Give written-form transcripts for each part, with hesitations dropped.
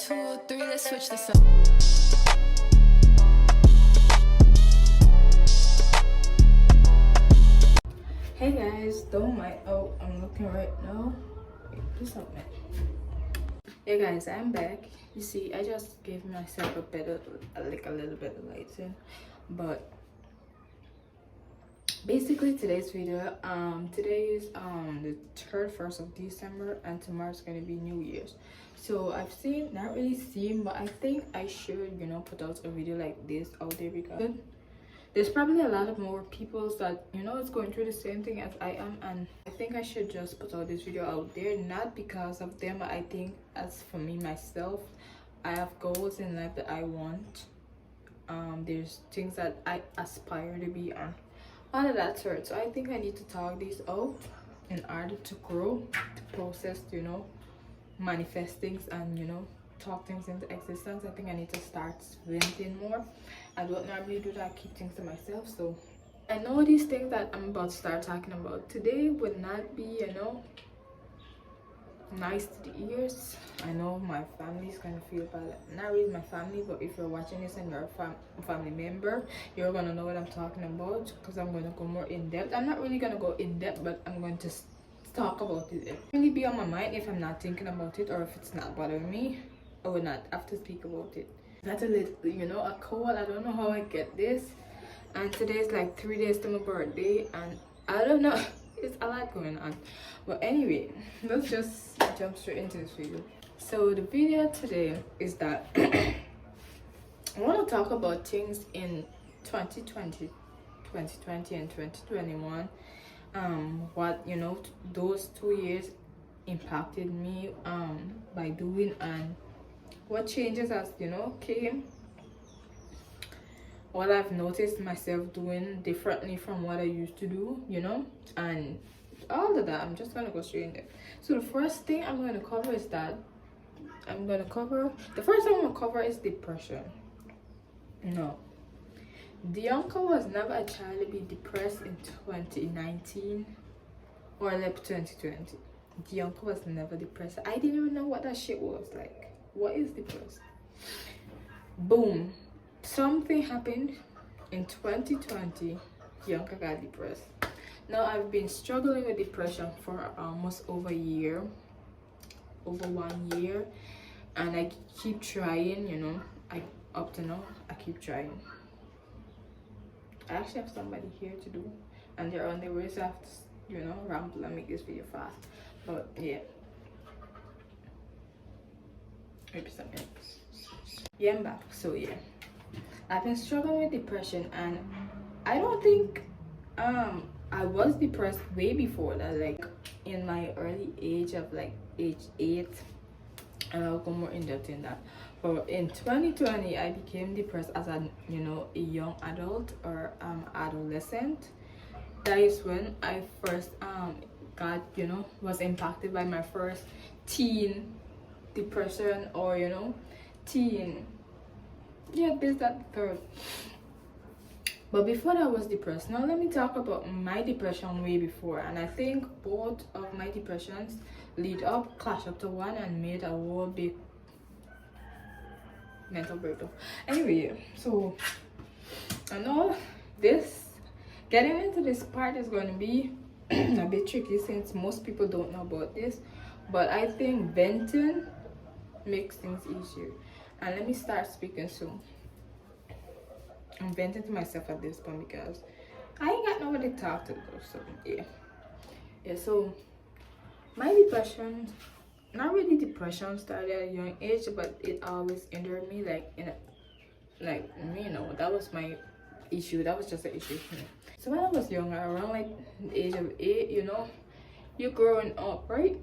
2, 3, let's switch this up. Hey guys, don't mind. Oh, I'm looking right now. Wait, please help me. Hey guys, I'm back. You see, I just gave myself a little bit of lighting, but basically today's video, today is the 31st of December, and tomorrow's gonna be New Year's. So I've seen, not really seen, but I think I should, put out a video like this out there because there's probably a lot of more people that is going through the same thing as I am, and I think I should just put out this video out there, not because of them, but I think as for me myself, I have goals in life that I want. There's things that I aspire to be, and all of that sort. So I think I need to talk these out in order to grow, to process, manifest things, and talk things into existence. I think I need to start venting more. I don't normally do that, I keep things to myself. So I know these things that I'm about to start talking about today would not be nice to the ears. I know my family's gonna feel bad, not really my family, but if you're watching this and you're a family member, you're gonna know what I'm talking about, because I'm gonna go more in depth. I'm not really gonna go in depth, but I'm going to talk about it. It really be on my mind if I'm not thinking about it, or if it's not bothering me, I would not have to speak about it. That's a little, a cold. I don't know how I get this, and today's like 3 days to my birthday, and I don't know. It's a lot going on. But anyway, let's just jump straight into this video. So the video today is that I want to talk about things in 2020 and 2021. What those 2 years impacted me by doing, and what changes has came, what I've noticed myself doing differently from what I used to do, and all of that. I'm just gonna go straight in there. So the first thing I'm gonna cover is that the first thing I'm gonna cover is depression. No, the uncle was never a child to be depressed in 2019 or like 2020. The uncle was never depressed. I didn't even know what that shit was like. What is depressed? Boom, something happened in 2020. The uncle got depressed. Now I've been struggling with depression for almost over 1 year, and I keep trying. Up to now I keep trying. I actually have somebody here to do, and they're on their way, so I have to ramble and make this video fast. But yeah, maybe something. Yeah, I'm back. So yeah, I've been struggling with depression, and I don't think I was depressed way before that, like in my early age of like age 8, and I'll go more in depth in that. But in 2020 I became depressed as a young adult or adolescent. That is when I first got was impacted by my first teen depression, or teen, yeah, this, that, third. But before that, I was depressed. Now let me talk about my depression way before, and I think both of my depressions clash up to one and made a whole big mental breakdown. Anyway, so I know getting into this part is going to be a bit tricky, since most people don't know about this, but I think venting makes things easier. And let me start speaking soon. I'm venting to myself at this point because I ain't got nobody to talk to though. So yeah. So my depression, not really depression, started at a young age, but it always hindered me. That was my issue. That was just an issue for me. So when I was younger, around like the age of 8, you're growing up, right?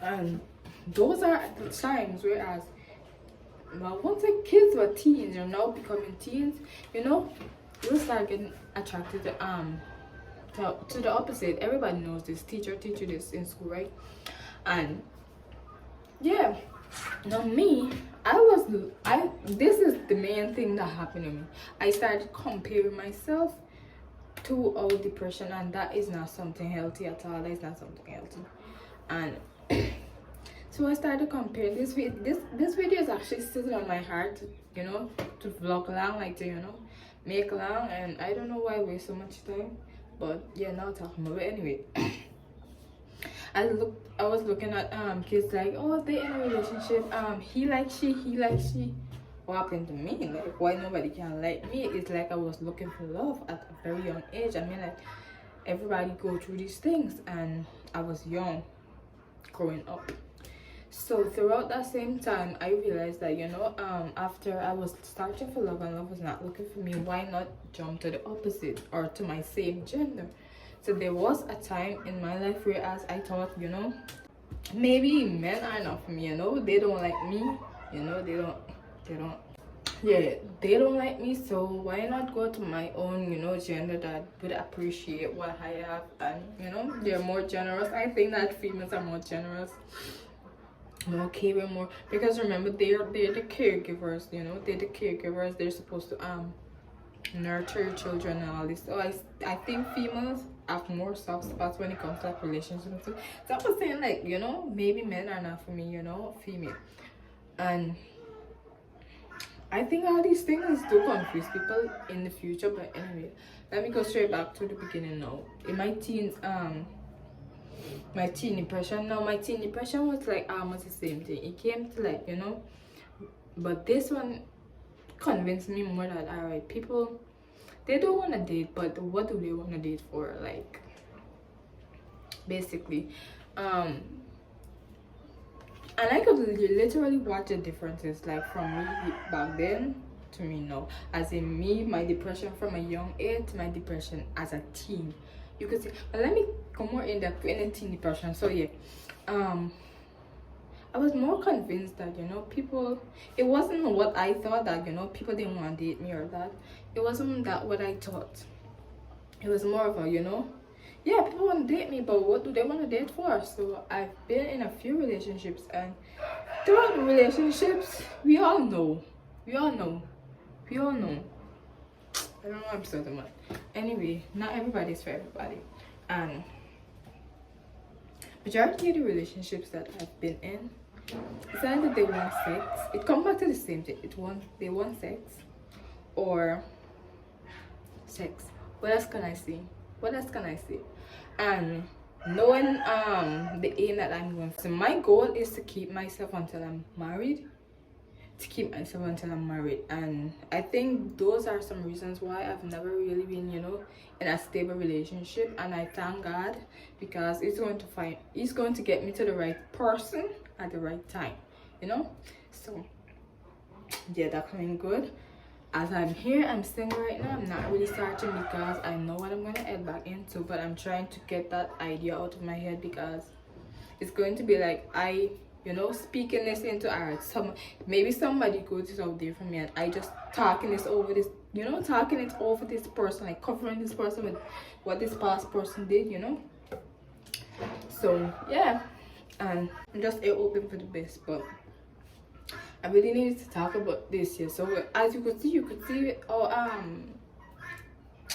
And those are the times whereas, well, once the kids were teens, you're now becoming teens, you start getting attracted to the opposite. Everybody knows this. Teacher teach you this in school, right? And yeah, now me, this is the main thing that happened to me. I started comparing myself to our depression, and that is not something healthy at all. That is not something healthy. And So I started comparing this video is actually sitting on my heart to, you know, to vlog long, like to, you know, make long, and I don't know why I waste so much time, but yeah, now talking about it anyway. I was looking at kids like, oh, they in a relationship, he like she. What happened to me? Like, why nobody can like me? It's like I was looking for love at a very young age. I mean, like, everybody go through these things, and I was young growing up. So throughout that same time, I realized that, you know, after I was starting for love and love was not looking for me, why not jump to the opposite or to my same gender? So there was a time in my life where as I thought, you know, maybe men are not for me, you know, they don't like me, you know, they don't like me, so why not go to my own, you know, gender that would appreciate what I have, and, you know, they're more generous. I think that females are more generous, more caring, more, because remember, they're the caregivers, you know, they're the caregivers. They're supposed to nurture your children and all this. So I think females have more soft spots when it comes to like relationships. So I was saying, like, you know, maybe men are not for me, you know, female. And I think all these things do confuse people in the future. But anyway, let me go straight back to the beginning now. In my teens, my teen depression was like almost the same thing. It came to, like, you know, but this one convinced me more that, all right, people, they don't want to date, but what do they want to date for? Like, basically, and I could literally watch the differences, like, from me back then to me now. As in me, my depression from a young age to my depression as a teen. You could see. But let me go more in depth in teen depression. So yeah, I was more convinced that, you know, people, it wasn't what I thought, that, you know, people didn't want to date me or that. It wasn't that what I thought. It was more of a, you know, yeah, people want to date me, but what do they want to date for? So I've been in a few relationships, and throughout the relationships, we all know. I don't know what I'm talking about. Anyway, not everybody's for everybody. And majority of the relationships that I've been in, it's either they want sex. It comes back to the same thing. They want sex, or sex. What else can I say? And knowing the aim that I'm going for. So my goal is to keep myself until I'm married. And I think those are some reasons why I've never really been, you know, in a stable relationship. And I thank God, because he's going to get me to the right person at the right time, you know. So yeah, that's coming good. As I'm here, I'm single right now. I'm not really searching because I know what I'm going to head back into, but I'm trying to get that idea out of my head, because it's going to be like, you know, speaking this into art. Maybe somebody goes this out there for me, and I just talking it over this person, like covering this person with what this past person did, you know. So yeah, and I'm just open for the best, but I really needed to talk about this here. So as you could see, oh,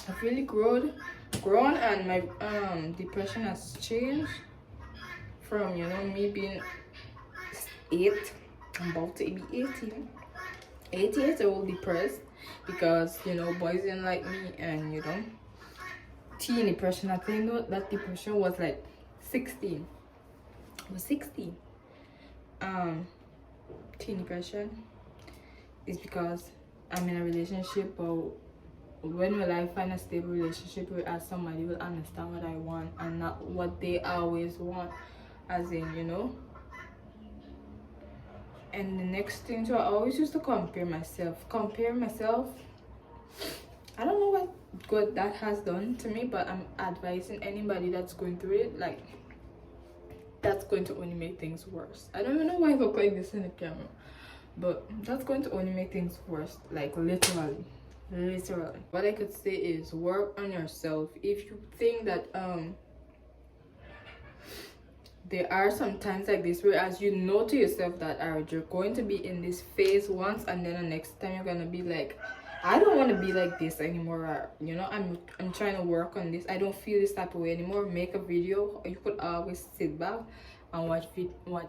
I've really grown, and my depression has changed from, you know, me being 8, I'm about to be 18, 8 years old, depressed because, you know, boys didn't like me, and, you know, teen depression. I think that depression was like 16. I was 16. Teen depression is because I'm in a relationship, but when will I find a stable relationship where somebody will understand what I want and not what they always want, as in, you know. And the next thing, so I always used to compare myself. I don't know what good that has done to me, but I'm advising anybody that's going through it, like, that's going to only make things worse. I don't even know why I look like this in the camera, but that's going to only make things worse, like literally. What I could say is work on yourself. If you think that there are some times like this where, as you know to yourself that, alright, you're going to be in this phase once, and then the next time you're gonna be like, I don't want to be like this anymore, or, you know, I'm trying to work on this, I don't feel this type of way anymore, make a video. You could always sit back and watch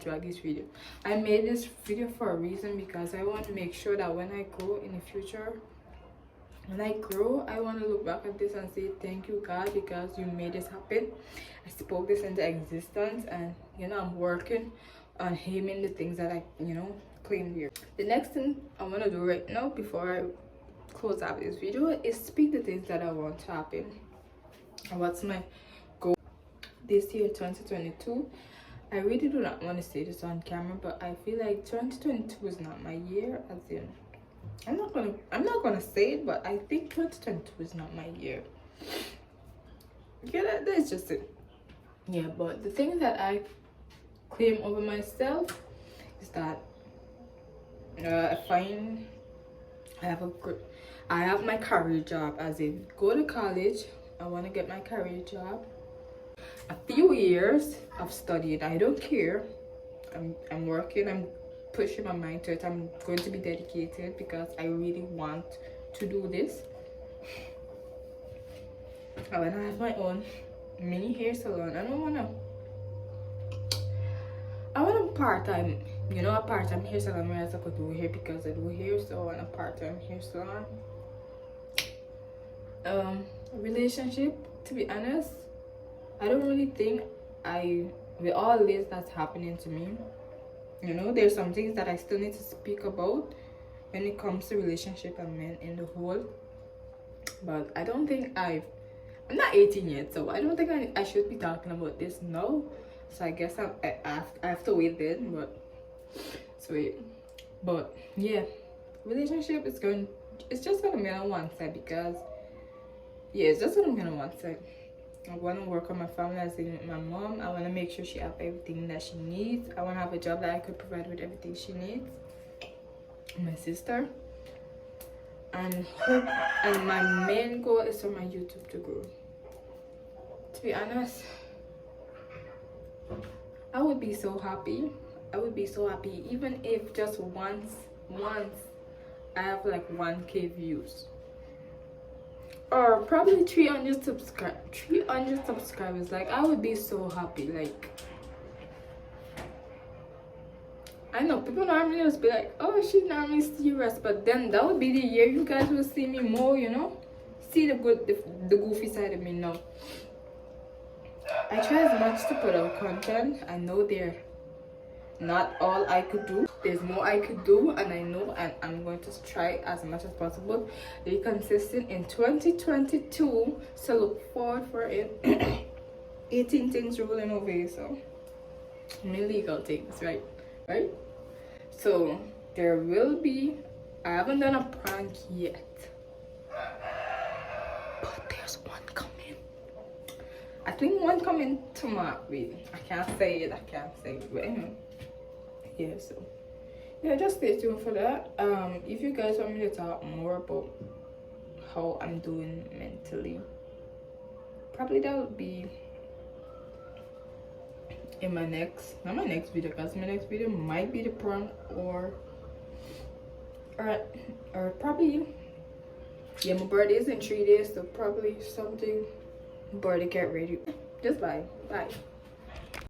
Raggy's video. I made this video for a reason, because I want to make sure that when I grow in the future, when I grow, I want to look back at this and say thank you, God, because you made this happen. I spoke this into existence, and you know, I'm working on aiming the things that I, you know, claimed here. The next thing I want to do right now before I close out this video is speak the things that I want to happen. And what's my goal this year, 2022? I really do not want to say this on camera, but I feel like 2022 is not my year. As in, I'm not gonna say it, but I think 2022 is not my year. Yeah, that's just it. Yeah, but the thing that I claim over myself is that I have my career job, as in go to college. I want to get my career job. A few years of studying, I don't care. I'm working, I'm pushing my mind to it. I'm going to be dedicated because I really want to do this. I want to have my own mini hair salon. I want a part-time, you know, a part-time hair salon where I could do hair, because I do hair, so I want a part-time hair salon. Relationship, to be honest, I don't really think with all this that's happening to me, you know, there's some things that I still need to speak about when it comes to relationship and men in the whole. But I don't think I'm not 18 yet, so I don't think I should be talking about this now. So I guess I have to wait then, but sweet. But yeah, relationship it's just gonna be on one side, because yeah, it's just gonna be on one side. I want to work on my family, as in my mom. I want to make sure she have everything that she needs. I want to have a job that I could provide with everything she needs. My sister. And my main goal is for my YouTube to grow. To be honest, I would be so happy. I would be so happy even if just once I have like 1K views. Or probably 300 subscribers. Like, I would be so happy. Like, I know people normally just be like, oh, she's normally serious, but then that would be the year you guys will see me more, you know, see the goofy side of me now. I try as much to put out content. I know they're not all I could do. There's more I could do, and I know, and I'm going to try as much as possible to be consistent in 2022. So look forward for it. 18 things rolling over here, so illegal things, right? So there will be, I haven't done a prank yet, but there's one coming. I think one coming tomorrow. Wait, I can't say it, but anyway. Yeah, so yeah, just stay tuned for that. If you guys want me to talk more about how I'm doing mentally, probably that would be in my next video, because my next video might be the prank, or probably, yeah, my birthday is in 3 days, so probably something birthday get ready. Just bye.